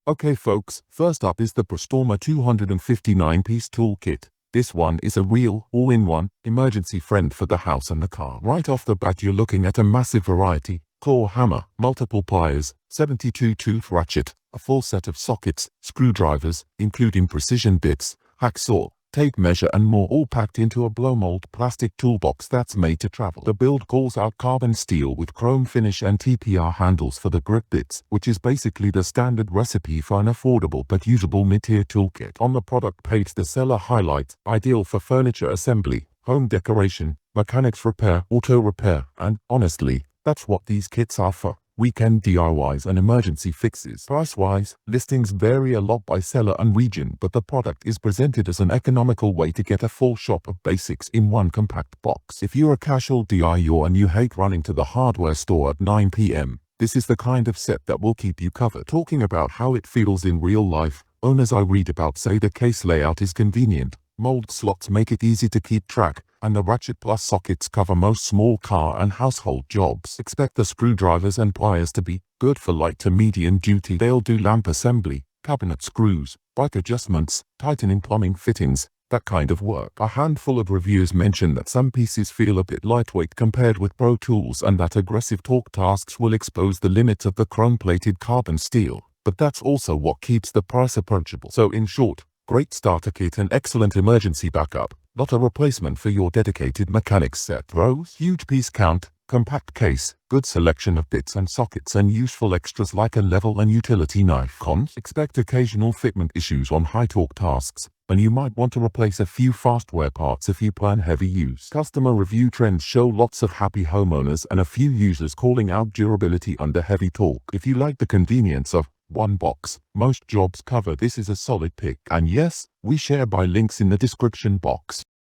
Okay folks, first up is the Prostormer 259-piece toolkit. This one is a real, all-in-one, emergency friend for the house and the car. Right off the bat you're looking at a massive variety: claw hammer, multiple pliers, 72-tooth ratchet, a full set of sockets, screwdrivers, including precision bits, hacksaw, tape measure and more, all packed into a blow-mold plastic toolbox that's made to travel. The build calls out carbon steel with chrome finish and TPR handles for the grip bits, which is basically the standard recipe for an affordable but usable mid-tier toolkit. On the product page the seller highlights, ideal for furniture assembly, home decoration, mechanics repair, auto repair, and, honestly, that's what these kits are for: weekend DIYs and emergency fixes. Price-wise, listings vary a lot by seller and region, but the product is presented as an economical way to get a full shop of basics in one compact box. If you're a casual DIYer and you hate running to the hardware store at 9 p.m., this is the kind of set that will keep you covered. Talking about how it feels in real life, owners I read about say the case layout is convenient, mold slots make it easy to keep track, and the ratchet plus sockets cover most small car and household jobs. Expect the screwdrivers and pliers to be good for light to medium duty. They'll do lamp assembly, cabinet screws, bike adjustments, tightening plumbing fittings, that kind of work. A handful of reviews mention that some pieces feel a bit lightweight compared with Pro Tools and that aggressive torque tasks will expose the limits of the chrome-plated carbon steel. But that's also what keeps the price approachable. So in short, great starter kit and excellent emergency backup, not a replacement for your dedicated mechanics set. Pros: huge piece count, compact case, good selection of bits and sockets and useful extras like a level and utility knife. Cons: expect occasional fitment issues on high torque tasks, and you might want to replace a few fastware parts if you plan heavy use. Customer review trends show lots of happy homeowners and a few users calling out durability under heavy torque. If you like the convenience of one box, most jobs cover, this is a solid pick. And yes, we share buy links in the description box.